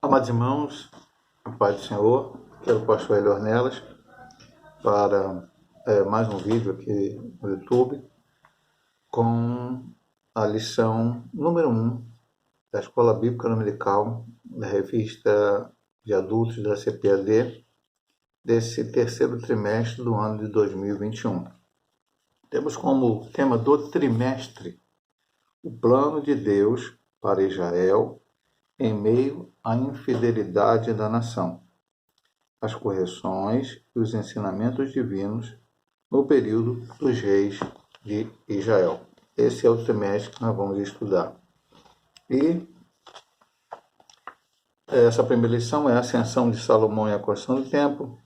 Amados irmãos, a paz do Senhor, quero o pastor Hélio Ornelas para mais um vídeo aqui no YouTube com a lição número 1 da Escola Bíblica Dominical da revista de adultos da CPAD desse terceiro trimestre do ano de 2021. Temos como tema do trimestre o plano de Deus para Israel em meio à infidelidade da nação, as correções e os ensinamentos divinos no período dos reis de Israel. Esse é o trimestre que nós vamos estudar. E essa primeira lição é a ascensão de Salomão e a construção do templo.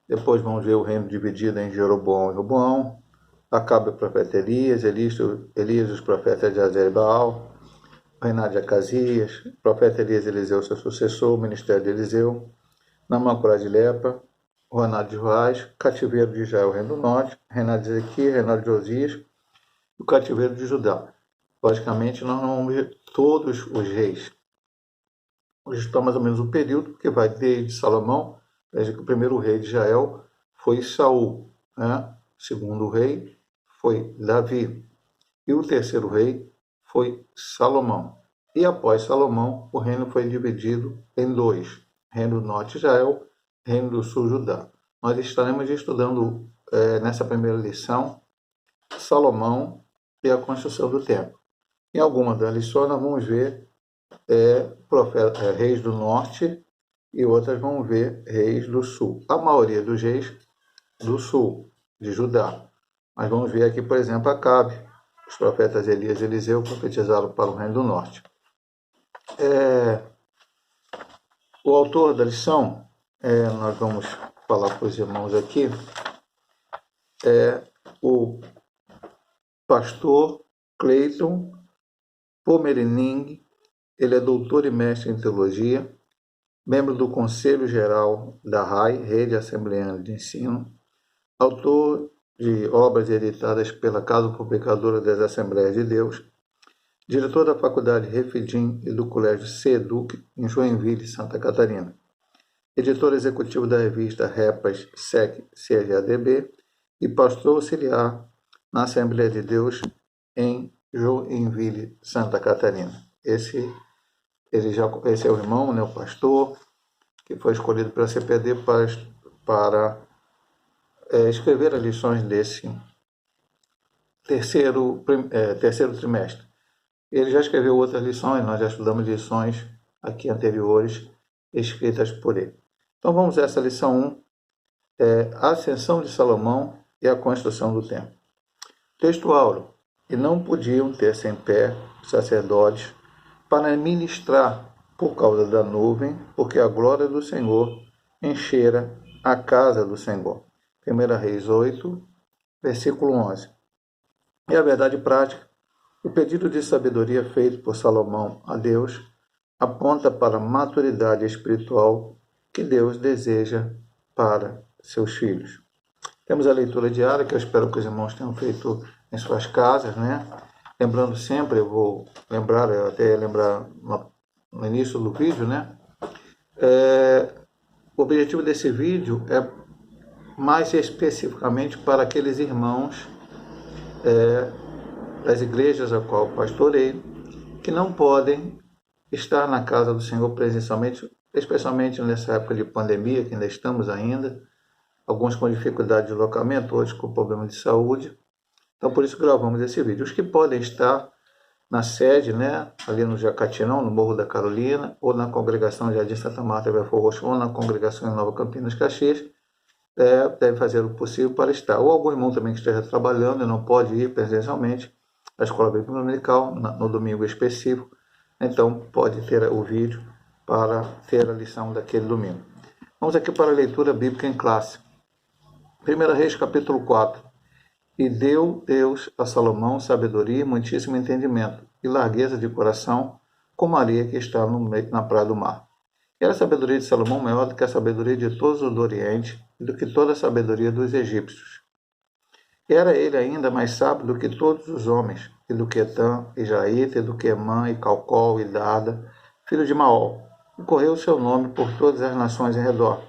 Depois vamos ver o reino dividido em Jeroboão e Roboão. Acabe o profeta Elias e os profetas de Azer e Baal, o reinado de Acasias, o profeta Elias e Eliseu, seu sucessor, o ministério de Eliseu, Naamã de lepra, o reinado de Joás, cativeiro de Israel, reino do norte, reinado de Ezequias, reinado de Josias, e o cativeiro de Judá. Logicamente, nós não vamos ver todos os reis. Hoje está mais ou menos o período que vai desde Salomão. Veja que o primeiro rei de Israel foi Saul, né? O segundo rei foi Davi. E o terceiro rei foi Salomão. E após Salomão, o reino foi dividido em dois: reino do norte Israel, reino do sul Judá. Nós estaremos estudando nessa primeira lição Salomão e a construção do templo. Em algumas das lições nós vamos ver reis do norte e outras vamos ver reis do sul. A maioria dos reis do sul, de Judá. Mas vamos ver aqui, por exemplo, Acabe. Os profetas Elias e Eliseu profetizaram para o reino do norte. O autor da lição, nós vamos falar para os irmãos aqui, é o pastor Cleiton Pomerining. Ele é doutor e mestre em teologia, membro do Conselho Geral da RAI, Rede Assembleana de Ensino, autor de obras editadas pela Casa Publicadora das Assembleias de Deus, diretor da Faculdade Refidim e do Colégio CEDUC, em Joinville, Santa Catarina, editor executivo da revista Repas SEC CGADB e pastor auxiliar na Assembleia de Deus em Joinville, Santa Catarina. Esse é o irmão, né, o pastor, que foi escolhido pela CPD para escrever as lições desse terceiro trimestre. Ele já escreveu outras lições, nós já estudamos lições aqui anteriores escritas por ele. Então vamos a essa lição 1, a ascensão de Salomão e a construção do templo. Texto áureo: e não podiam ter-se em pé os sacerdotes para ministrar por causa da nuvem, porque a glória do Senhor enchera a casa do Senhor. 1 Reis 8, versículo 11. E a verdade prática: o pedido de sabedoria feito por Salomão a Deus aponta para a maturidade espiritual que Deus deseja para seus filhos. Temos a leitura diária, que eu espero que os irmãos tenham feito em suas casas, né? Lembrando sempre, eu até ia lembrar no início do vídeo, né? O objetivo desse vídeo é mais especificamente para aqueles irmãos das igrejas a qual pastorei, que não podem estar na casa do Senhor presencialmente, especialmente nessa época de pandemia, que ainda estamos ainda, alguns com dificuldade de deslocamento, outros com problema de saúde. Então, por isso gravamos esse vídeo. Os que podem estar na sede, né, ali no Jacatinão, no Morro da Carolina, ou na congregação Jardim Santa Marta, Belfort Roxo, ou na congregação em Nova Campinas, Caxias, deve fazer o possível para estar. Ou algum irmão também que esteja trabalhando e não pode ir presencialmente à Escola Bíblica Dominical, no domingo específico, então pode ter o vídeo para ter a lição daquele domingo. Vamos aqui para a leitura bíblica em classe. 1 Reis, capítulo 4. E deu Deus a Salomão sabedoria e muitíssimo entendimento, e largueza de coração, como a areia que está na praia do mar. E era a sabedoria de Salomão maior do que a sabedoria de todos os do Oriente, e do que toda a sabedoria dos egípcios. Era ele ainda mais sábio do que todos os homens, e do que Etã, e Jaíta, e do que Emã, e Calcol, e Dada, filho de Maol, e correu o seu nome por todas as nações em redor.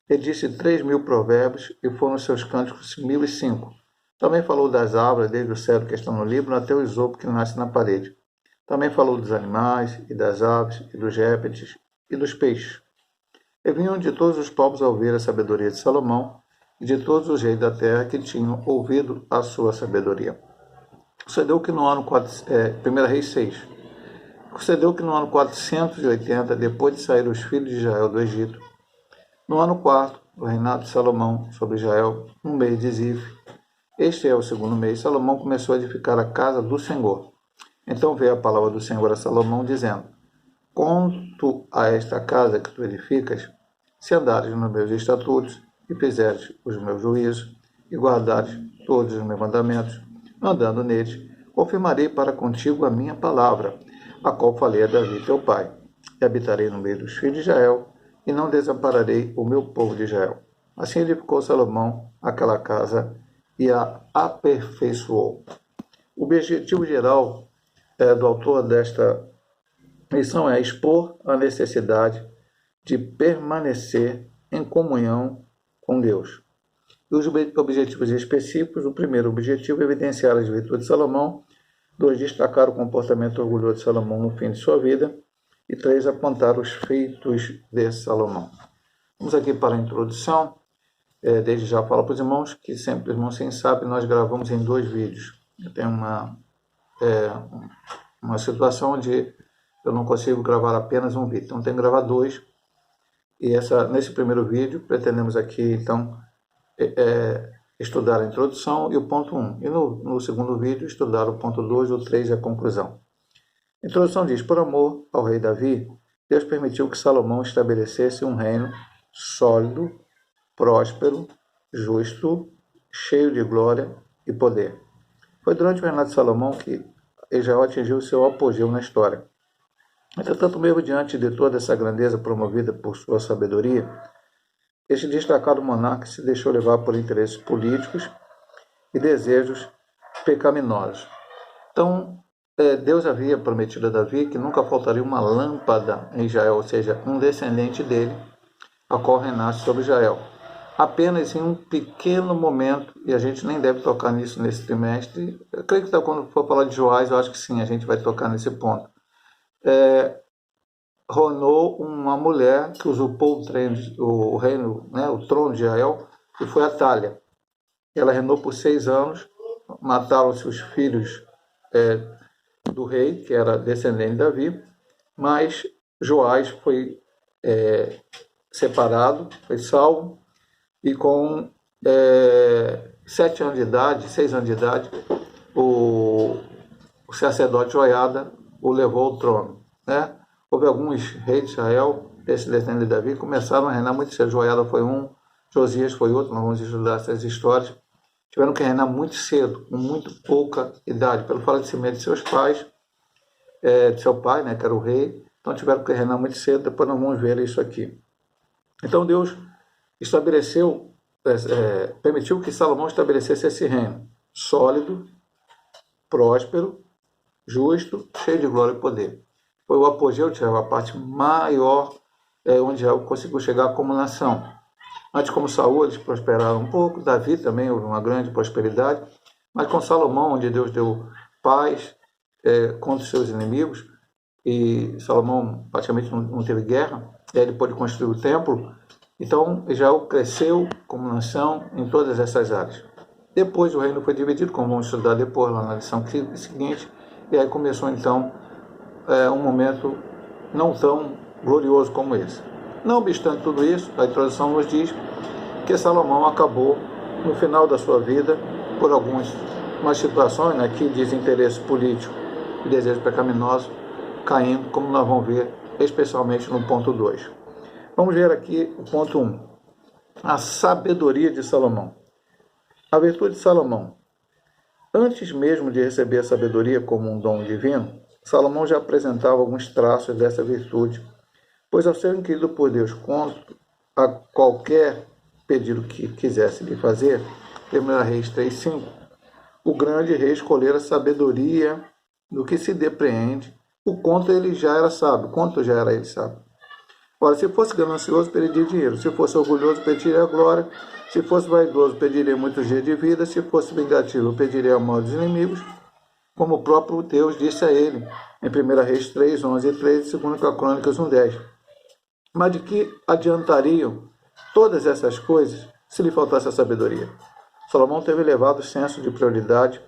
Ele disse 3.000 provérbios, e foram seus cânticos 1.005. Também falou das árvores, desde o cedro que está no Líbano até o isopo que nasce na parede. Também falou dos animais, e das aves, e dos répteis, e dos peixes. E vinham de todos os povos a ouvir a sabedoria de Salomão, e de todos os reis da terra que tinham ouvido a sua sabedoria. Sucedeu que no ano 1 Reis 6. Sucedeu que no ano 480, depois de sair os filhos de Israel do Egito, no ano 4 do reinado de Salomão sobre Israel, no mês de Zif, este é o segundo mês, Salomão começou a edificar a casa do Senhor. Então veio a palavra do Senhor a Salomão, dizendo: Quanto a esta casa que tu edificas, se andares nos meus estatutos, e fizeres os meus juízos, e guardares todos os meus mandamentos, andando neles, confirmarei para contigo a minha palavra, a qual falei a Davi teu pai, e habitarei no meio dos filhos de Israel, e não desampararei o meu povo de Israel. Assim edificou Salomão aquela casa e a aperfeiçoou. O objetivo geral do autor desta lição é expor a necessidade de permanecer em comunhão com Deus. E os objetivos específicos: o primeiro objetivo é evidenciar as virtudes de Salomão, 2, destacar o comportamento orgulhoso de Salomão no fim de sua vida, e 3, apontar os feitos de Salomão. Vamos aqui para a introdução. Desde já falo para os irmãos que sempre, os irmãos sem saber, nós gravamos em 2 vídeos. Eu tenho uma situação onde eu não consigo gravar apenas um vídeo, então tenho que gravar 2. E nesse primeiro vídeo pretendemos aqui então estudar a introdução e o ponto 1. E no segundo vídeo estudar o ponto 2, o 3 e a conclusão. A introdução diz: por amor ao rei Davi, Deus permitiu que Salomão estabelecesse um reino sólido, próspero, justo, cheio de glória e poder. Foi durante o reinado de Salomão que Israel atingiu seu apogeu na história. Entretanto, mesmo diante de toda essa grandeza promovida por sua sabedoria, este destacado monarca se deixou levar por interesses políticos e desejos pecaminosos. Então, Deus havia prometido a Davi que nunca faltaria uma lâmpada em Israel, ou seja, um descendente dele, a qual reinasse sobre Israel. Apenas em um pequeno momento, e a gente nem deve tocar nisso nesse trimestre, eu creio que quando for falar de Joás, eu acho que sim, a gente vai tocar nesse ponto. Ronou uma mulher que usurpou o reino, o trono de Israel, que foi Atália. Ela reinou por 6 anos, mataram-se os filhos do rei, que era descendente de Davi, mas Joás foi separado, foi salvo, e com 6 anos de idade, o sacerdote Joiada o levou ao trono. Houve alguns reis de Israel, desse descendente de Davi, começaram a reinar muito cedo. Joiada foi um, Josias foi outro, nós vamos estudar essas histórias. Tiveram que reinar muito cedo, com muito pouca idade, pelo falecimento de seus pais, de seu pai, que era o rei. Então tiveram que reinar muito cedo, depois nós vamos ver isso aqui. Então Deus permitiu que Salomão estabelecesse esse reino sólido, próspero, justo, cheio de glória e poder. Foi o apogeu de Israel, a parte maior onde Israel conseguiu chegar como nação. Antes, como Saul, eles prosperaram um pouco, Davi também houve uma grande prosperidade, mas com Salomão, onde Deus deu paz contra os seus inimigos, e Salomão praticamente não teve guerra, ele pôde construir o templo. Então Israel cresceu como nação em todas essas áreas. Depois o reino foi dividido, como vamos estudar depois lá na lição seguinte, e aí começou então um momento não tão glorioso como esse. Não obstante tudo isso, a introdução nos diz que Salomão acabou, no final da sua vida, por algumas situações que diz interesse político e desejo pecaminoso, caindo, como nós vamos ver, especialmente no ponto 2. Vamos ver aqui o ponto 1. A sabedoria de Salomão. A virtude de Salomão. Antes mesmo de receber a sabedoria como um dom divino, Salomão já apresentava alguns traços dessa virtude, pois ao ser inquirido por Deus quanto a qualquer pedido que quisesse lhe fazer, 1 Reis 3:5, o grande rei escolhera a sabedoria do que se depreende, o quanto ele já era sábio. Quanto já era ele sábio? Ora, se fosse ganancioso, pediria dinheiro. Se fosse orgulhoso, pediria glória. Se fosse vaidoso, pediria muitos dias de vida. Se fosse vingativo, pediria a mão dos inimigos, como o próprio Deus disse a ele, em 1 Reis 3, 11 e 13, 2 Crônicas 1, 10. Mas de que adiantariam todas essas coisas se lhe faltasse a sabedoria? Salomão teve elevado senso de prioridade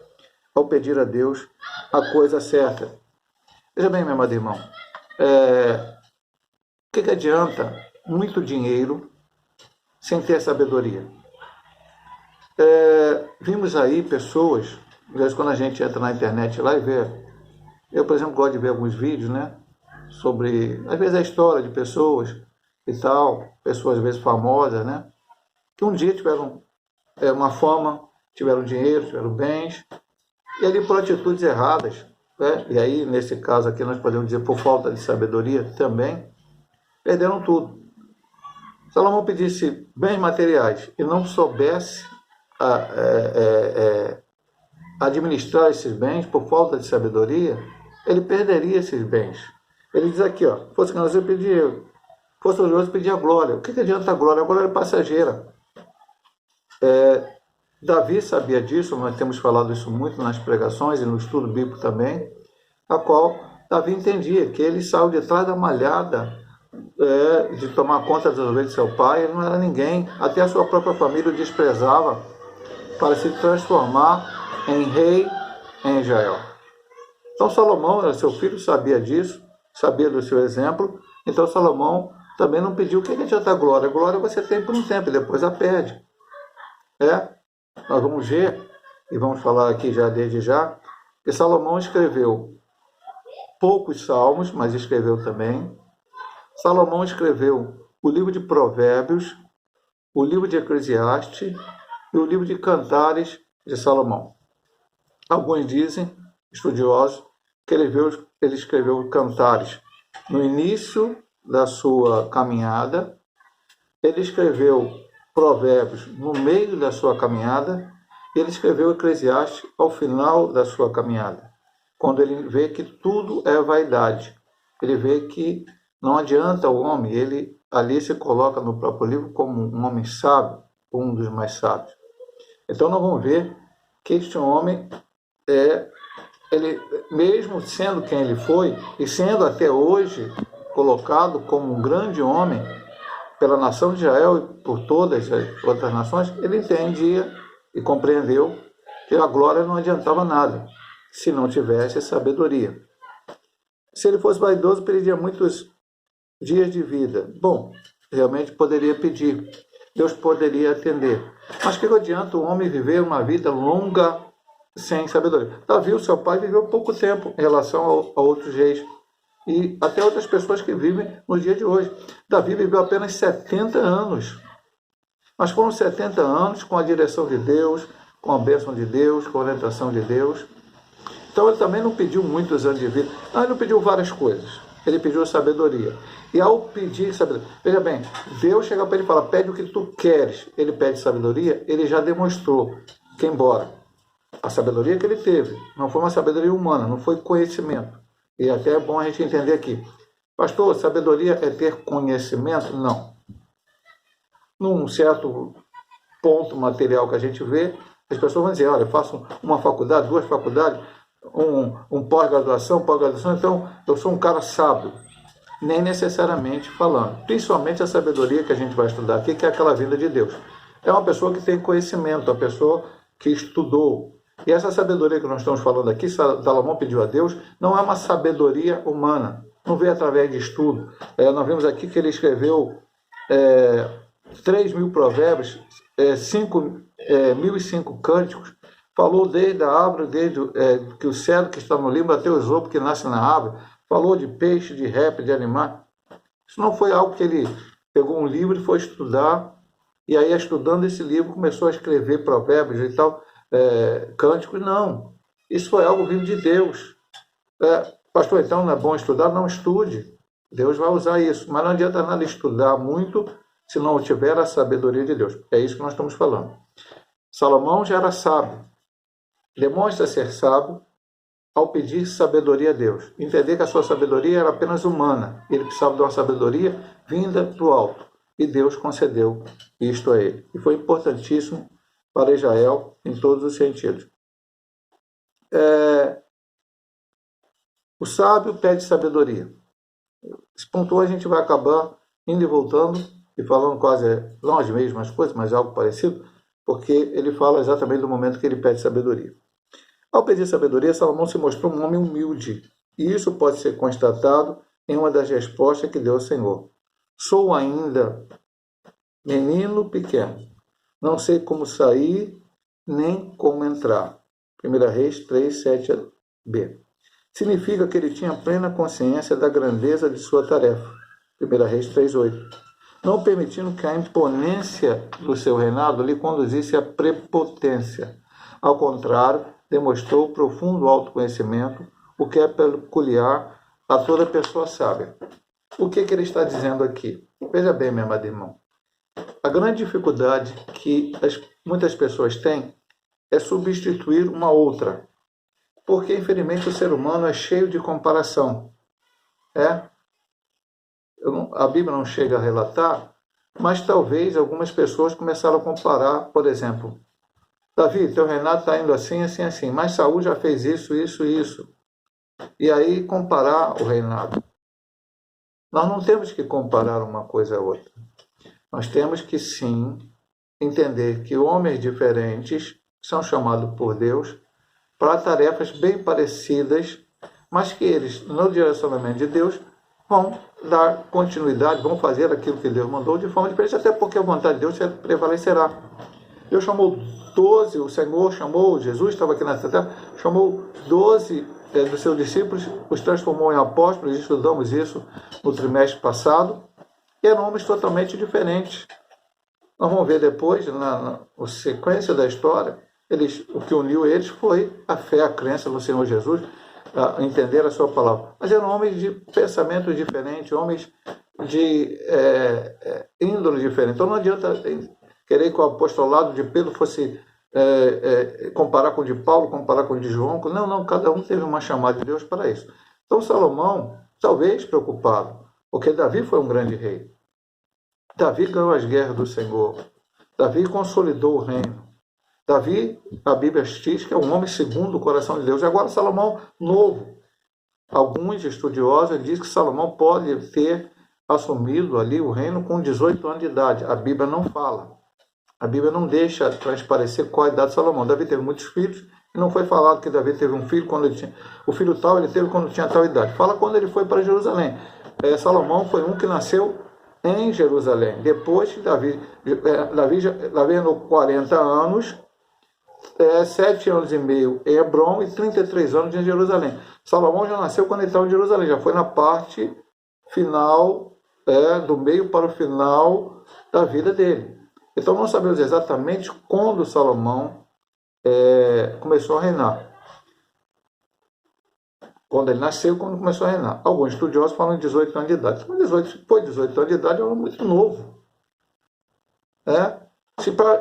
ao pedir a Deus a coisa certa. Veja bem, meu amado irmão, o que adianta muito dinheiro sem ter sabedoria? Vimos aí pessoas, às vezes quando a gente entra na internet lá e vê, eu, por exemplo, gosto de ver alguns vídeos, né, sobre, às vezes, a história de pessoas e tal, pessoas, às vezes, famosas, né, que um dia tiveram uma fama, tiveram dinheiro, tiveram bens, e ali por atitudes erradas, né, e aí, nesse caso aqui, nós podemos dizer por falta de sabedoria também, perderam tudo. Salomão pedisse bens materiais e não soubesse administrar esses bens por falta de sabedoria, ele perderia esses bens. Ele diz aqui, fosse ganancioso, pedia, fosse orgulhoso, pedia glória. O que adianta a glória? A glória é passageira. Davi sabia disso, nós temos falado isso muito nas pregações e no estudo bíblico também, a qual Davi entendia que ele saiu de trás da malhada de tomar conta das ovelhas de seu pai, ele não era ninguém, até a sua própria família o desprezava para se transformar em rei em Israel. Então Salomão, seu filho, sabia disso, sabia do seu exemplo, então Salomão também não pediu. O que adianta a glória? A glória você tem por um tempo e depois a perde. Nós vamos ver, e vamos falar aqui já desde já, que Salomão escreveu poucos salmos, mas escreveu também. Salomão escreveu o livro de Provérbios, o livro de Eclesiastes e o livro de Cantares de Salomão. Alguns dizem, estudiosos, que ele escreveu Cantares no início da sua caminhada, ele escreveu Provérbios no meio da sua caminhada, e ele escreveu Eclesiastes ao final da sua caminhada, quando ele vê que tudo é vaidade. Ele vê que não adianta o homem, ele ali se coloca no próprio livro como um homem sábio, um dos mais sábios. Então nós vamos ver que este homem, ele, mesmo sendo quem ele foi, e sendo até hoje colocado como um grande homem pela nação de Israel e por todas as outras nações, ele entendia e compreendeu que a glória não adiantava nada se não tivesse sabedoria. Se ele fosse vaidoso, pediria muitos dias de vida. Bom, realmente poderia pedir, Deus poderia atender. Mas que adianta o homem viver uma vida longa sem sabedoria? Davi, o seu pai, viveu pouco tempo em relação a outros reis e até outras pessoas que vivem no dia de hoje. Davi viveu apenas 70 anos. Mas foram 70 anos com a direção de Deus, com a bênção de Deus, com a orientação de Deus. Então ele também não pediu muitos anos de vida. Não, ele não pediu várias coisas. Ele pediu sabedoria. E ao pedir sabedoria, veja bem, Deus chega para ele e fala, pede o que tu queres. Ele pede sabedoria, ele já demonstrou que, embora a sabedoria que ele teve não foi uma sabedoria humana, não foi conhecimento. E até é bom a gente entender aqui. Pastor, sabedoria é ter conhecimento? Não. Num certo ponto material que a gente vê, as pessoas vão dizer, olha, eu faço uma faculdade, 2 faculdades, um pós-graduação, então eu sou um cara sábio. Nem necessariamente falando. Principalmente a sabedoria que a gente vai estudar aqui, que é aquela vinda de Deus. É uma pessoa que tem conhecimento, uma pessoa que estudou. E essa sabedoria que nós estamos falando aqui, Salomão pediu a Deus, não é uma sabedoria humana. Não veio através de estudo. Nós vimos aqui que ele escreveu 3.000 provérbios, 1.005 cânticos, falou desde a árvore, desde que o cedro que está no limbo até o isopo que nasce na árvore, falou de peixe, de réptil, de animal. Isso não foi algo que ele pegou um livro e foi estudar, e aí estudando esse livro começou a escrever provérbios e tal, cânticos. Não, isso foi algo vindo de Deus. Pastor, então não é bom estudar? Não estude, Deus vai usar isso, mas não adianta nada estudar muito se não tiver a sabedoria de Deus. É isso que nós estamos falando. Salomão já era sábio, demonstra ser sábio ao pedir sabedoria a Deus. Entender que a sua sabedoria era apenas humana. Ele precisava de uma sabedoria vinda do alto, e Deus concedeu isto a ele. E foi importantíssimo para Israel em todos os sentidos. O sábio pede sabedoria. Esse ponto a gente vai acabar indo e voltando e falando quase, não as mesmas coisas, mas algo parecido, porque ele fala exatamente do momento que ele pede sabedoria. Ao pedir sabedoria, Salomão se mostrou um homem humilde, e isso pode ser constatado em uma das respostas que deu ao Senhor. Sou ainda menino pequeno, não sei como sair nem como entrar. 1 Reis 3, 7b. Significa que ele tinha plena consciência da grandeza de sua tarefa. 1 Reis 3, 8. Não permitindo que a imponência do seu reinado lhe conduzisse à prepotência. Ao contrário, demonstrou profundo autoconhecimento, o que é peculiar a toda pessoa sábia. O que ele está dizendo aqui? Veja bem, meu amado irmão. A grande dificuldade que muitas pessoas têm é substituir uma outra. Porque, infelizmente, o ser humano é cheio de comparação. A Bíblia não chega a relatar, mas talvez algumas pessoas começaram a comparar, por exemplo, Davi, teu reinado está indo assim, assim, assim, mas Saul já fez isso, isso e isso. E aí comparar o reinado. Nós não temos que comparar uma coisa a outra. Nós temos que, sim, entender que homens diferentes são chamados por Deus para tarefas bem parecidas, mas que eles, no direcionamento de Deus, vão dar continuidade, vão fazer aquilo que Deus mandou de forma diferente, até porque a vontade de Deus prevalecerá. Deus chamou 12, o Senhor chamou, Jesus estava aqui nessa terra, chamou 12 dos seus discípulos, os transformou em apóstolos, estudamos isso no trimestre passado, e eram homens totalmente diferentes. Nós vamos ver depois, na sequência da história, o que uniu eles foi a fé, a crença no Senhor Jesus, a entender a sua palavra. Mas eram homens de pensamentos diferentes, homens de índole diferente. Então não adianta querer que o apostolado de Pedro fosse comparar com o de Paulo, comparar com o de João. Não, cada um teve uma chamada de Deus para isso. Então Salomão, talvez preocupado, porque Davi foi um grande rei. Davi ganhou as guerras do Senhor. Davi consolidou o reino. Davi, a Bíblia diz que é um homem segundo o coração de Deus. E agora Salomão, novo. Alguns estudiosos dizem que Salomão pode ter assumido ali o reino com 18 anos de idade. A Bíblia não fala. A Bíblia não deixa transparecer qual a idade de Salomão. Davi teve muitos filhos e não foi falado que Davi teve um filho quando ele tinha... O filho tal ele teve quando tinha tal idade. Fala quando ele foi para Jerusalém. Salomão foi um que nasceu em Jerusalém. Depois, Davi no 40 anos, 7 anos e meio em Hebrom e 33 anos em Jerusalém. Salomão já nasceu quando ele estava em Jerusalém, já foi na parte final, do meio para o final da vida dele. Então não sabemos exatamente quando Salomão começou a reinar. Quando ele nasceu, quando começou a reinar. Alguns estudiosos falam de 18 anos de idade. Mas 18 anos de idade é muito novo.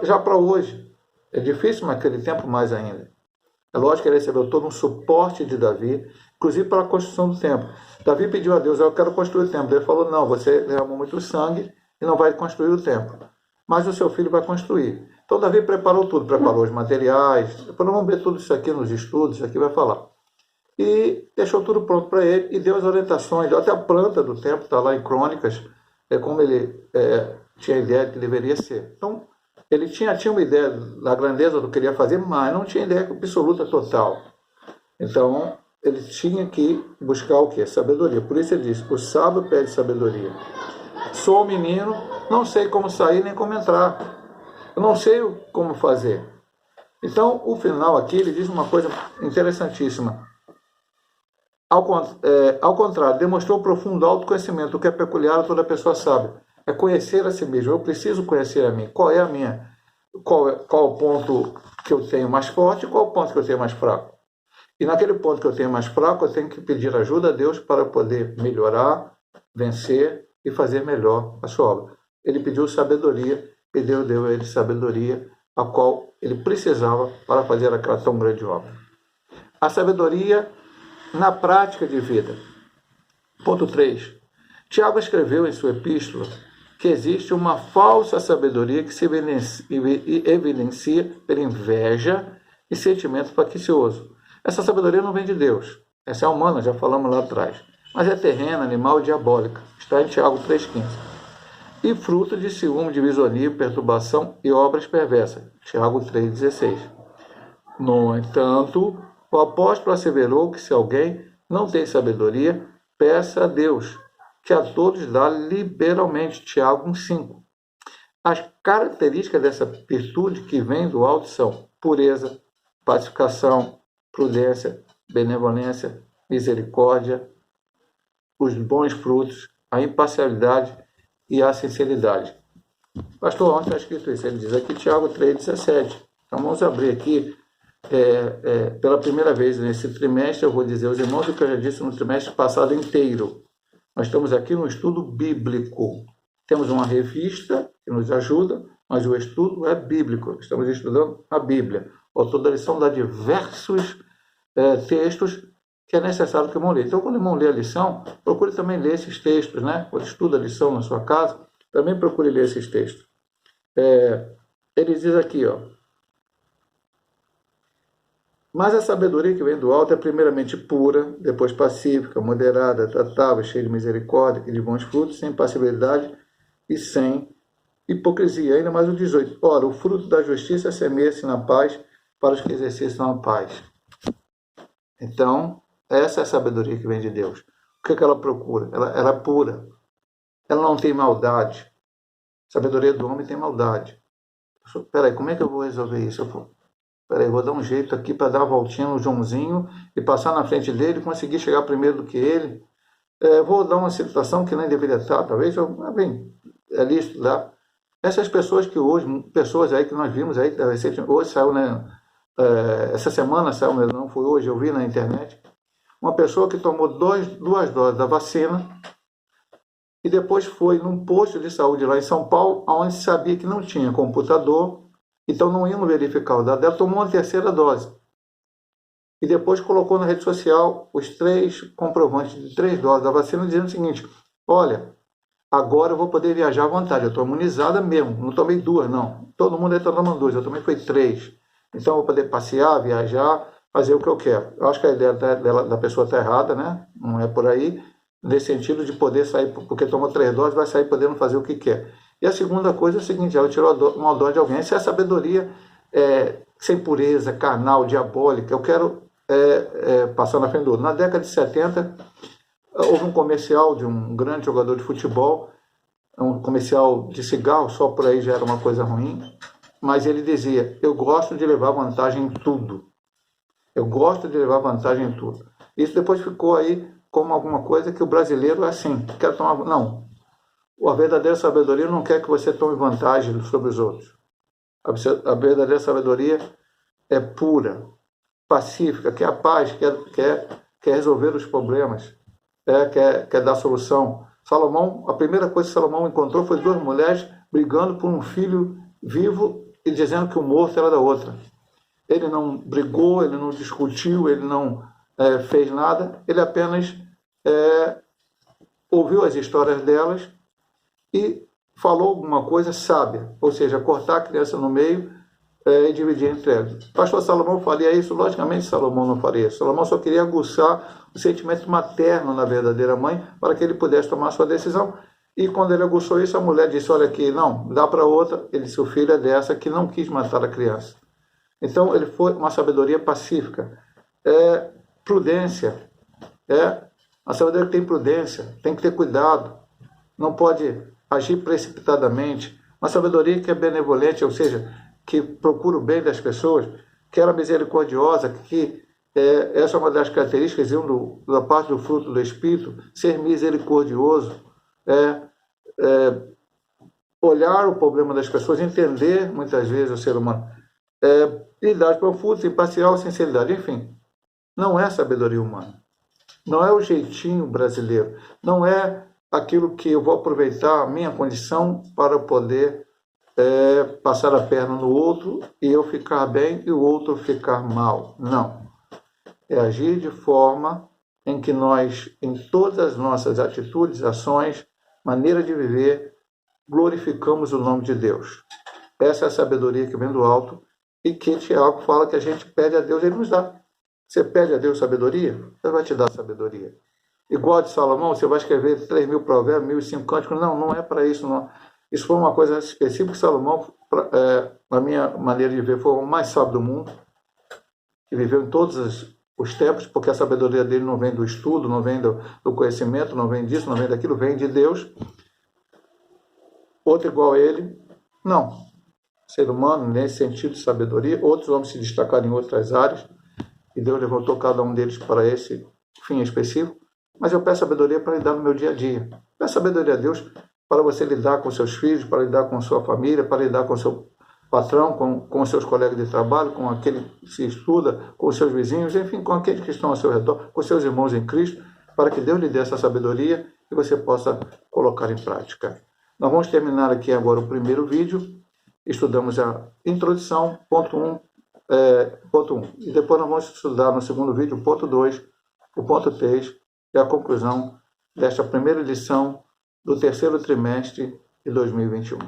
Já para hoje, é difícil naquele tempo mais ainda. É lógico que ele recebeu todo um suporte de Davi, inclusive para a construção do templo. Davi pediu a Deus, eu quero construir o templo. Ele falou, não, você derramou muito sangue e não vai construir o templo. Mas o seu filho vai construir. Então Davi preparou tudo, preparou os materiais. Depois nós vamos ver tudo isso aqui nos estudos, isso aqui vai falar. E deixou tudo pronto para ele e deu as orientações. Até a planta do templo está lá em Crônicas, como ele tinha a ideia que deveria ser. Então, ele tinha uma ideia da grandeza do que ele ia fazer, mas não tinha ideia absoluta total. Então, ele tinha que buscar o quê? Sabedoria. Por isso ele diz, o sábio pede sabedoria. Sou um menino, não sei como sair nem como entrar. Eu não sei como fazer. Então, o final aqui, ele diz uma coisa interessantíssima. Ao contrário, demonstrou profundo autoconhecimento, o que é peculiar a toda pessoa sábia. É conhecer a si mesmo. Eu preciso conhecer a mim. Qual é a minha? Qual o ponto que eu tenho mais forte e qual o ponto que eu tenho mais fraco? E naquele ponto que eu tenho mais fraco, eu tenho que pedir ajuda a Deus para poder melhorar, vencer e fazer melhor a sua obra. Ele pediu sabedoria e Deus deu a ele sabedoria, a qual ele precisava para fazer aquela tão grande obra. A sabedoria na prática de vida. Ponto 3. Tiago escreveu em sua epístola que existe uma falsa sabedoria que se evidencia pela inveja e sentimento faccioso. Essa sabedoria não vem de Deus. Essa é humana, já falamos lá atrás. Mas é terrena, animal e diabólica. Está em Tiago 3,15. E fruto de ciúme, divisoria, perturbação e obras perversas. Tiago 3,16. No entanto, o apóstolo asseverou que se alguém não tem sabedoria, peça a Deus, que a todos dá liberalmente. Tiago 1,5. As características dessa virtude que vem do alto são pureza, pacificação, prudência, benevolência, misericórdia, os bons frutos, a imparcialidade e a sinceridade. Pastor, onde está escrito isso? Ele diz aqui Tiago 3,17. Então vamos abrir aqui, pela primeira vez nesse trimestre, eu vou dizer aos irmãos o que eu já disse no trimestre passado inteiro. Nós estamos aqui no estudo bíblico. Temos uma revista que nos ajuda, mas o estudo é bíblico. Estamos estudando a Bíblia. O autor da lição dá diversos textos que é necessário que o irmão leia. Então, quando o irmão lê a lição, procure também ler esses textos, né? Quando estuda a lição na sua casa, também procure ler esses textos. Ele diz aqui, ó. Mas a sabedoria que vem do alto é primeiramente pura, depois pacífica, moderada, tratável, cheia de misericórdia e de bons frutos, sem passividade e sem hipocrisia. Ainda mais o 18. Ora, o fruto da justiça semeia-se na paz para os que exercitam a paz. Então, essa é a sabedoria que vem de Deus. O que ela procura? Ela é pura. Ela não tem maldade. A sabedoria do homem tem maldade. Espera aí, como é que eu vou resolver isso? Eu vou dar um jeito aqui para dar uma voltinha no Joãozinho e passar na frente dele e conseguir chegar primeiro do que ele. Vou dar uma situação que nem deveria estar, talvez. É lícito dar. Essas pessoas que hoje, pessoas aí que nós vimos aí, hoje saiu, né? Essa semana saiu, não foi hoje, eu vi na internet. Uma pessoa que tomou duas doses da vacina e depois foi num posto de saúde lá em São Paulo, onde se sabia que não tinha computador, então não iam verificar o dado dela, tomou uma terceira dose. E depois colocou na rede social os 3 comprovantes de 3 doses da vacina, dizendo o seguinte: olha, agora eu vou poder viajar à vontade, eu estou imunizada mesmo, não tomei 2, não. Todo mundo está tomando 2, eu também foi 3. Então eu vou poder passear, viajar, fazer o que eu quero. Eu acho que a ideia da pessoa está errada, né? Não é por aí, nesse sentido de poder sair, porque tomou 3 doses, vai sair podendo fazer o que quer. E a segunda coisa é o seguinte: ela tirou uma dose de alguém. Essa é a sabedoria sem pureza, carnal, diabólica. Eu quero passar na frente do outro. Na década de 70, houve um comercial de um grande jogador de futebol, um comercial de cigarro, só por aí já era uma coisa ruim, mas ele dizia: eu gosto de levar vantagem em tudo. Eu gosto de levar vantagem em tudo. Isso depois ficou aí como alguma coisa que o brasileiro é assim, quer tomar... Não. A verdadeira sabedoria não quer que você tome vantagem sobre os outros. A verdadeira sabedoria é pura, pacífica, quer a paz, quer resolver os problemas, quer dar solução. Salomão, a primeira coisa que Salomão encontrou foi 2 mulheres brigando por um filho vivo e dizendo que o morto era da outra. Ele não brigou, ele não discutiu, ele não fez nada, ele apenas ouviu as histórias delas e falou alguma coisa sábia, ou seja, cortar a criança no meio e dividir entre elas. Pastor Salomão faria isso? Logicamente Salomão não faria isso. Salomão só queria aguçar o sentimento materno na verdadeira mãe para que ele pudesse tomar sua decisão. E quando ele aguçou isso, a mulher disse: olha aqui, não, dá para outra. Ele disse: o filho é dessa que não quis matar a criança. Então ele foi uma sabedoria pacífica. Prudência. A sabedoria que tem prudência, tem que ter cuidado. Não pode agir precipitadamente. Uma sabedoria que é benevolente, ou seja, que procura o bem das pessoas, que era misericordiosa, que essa é uma das características da parte do fruto do Espírito, ser misericordioso, olhar o problema das pessoas, entender muitas vezes o ser humano, lidar com frutos, imparcial, sinceridade, enfim. Não é sabedoria humana. Não é o jeitinho brasileiro. Não é aquilo que eu vou aproveitar a minha condição para poder passar a perna no outro e eu ficar bem e o outro ficar mal. Não. É agir de forma em que nós, em todas as nossas atitudes, ações, maneira de viver, glorificamos o nome de Deus. Essa é a sabedoria que vem do alto e que Tiago fala que a gente pede a Deus, ele nos dá. Você pede a Deus sabedoria, Ele vai te dar sabedoria. Igual de Salomão, você vai escrever 3.000 provérbios, 1.005 cânticos. Não, não é para isso. Não. Isso foi uma coisa específica que Salomão, na minha maneira de ver, foi o mais sábio do mundo, que viveu em todos os tempos, porque a sabedoria dele não vem do estudo, não vem do conhecimento, não vem disso, não vem daquilo, vem de Deus. Outro igual a ele, não. Ser humano, nesse sentido de sabedoria, outros homens se destacaram em outras áreas, e Deus levantou cada um deles para esse fim específico, mas eu peço sabedoria para lidar no meu dia a dia. Peço sabedoria a Deus para você lidar com seus filhos, para lidar com sua família, para lidar com seu patrão, com seus colegas de trabalho, com aquele que se estuda, com seus vizinhos, enfim, com aqueles que estão ao seu redor, com seus irmãos em Cristo, para que Deus lhe dê essa sabedoria e você possa colocar em prática. Nós vamos terminar aqui agora o primeiro vídeo. Estudamos a introdução, ponto 1, e depois nós vamos estudar no segundo vídeo, ponto 2, o ponto 3 e a conclusão desta primeira lição do terceiro trimestre de 2021.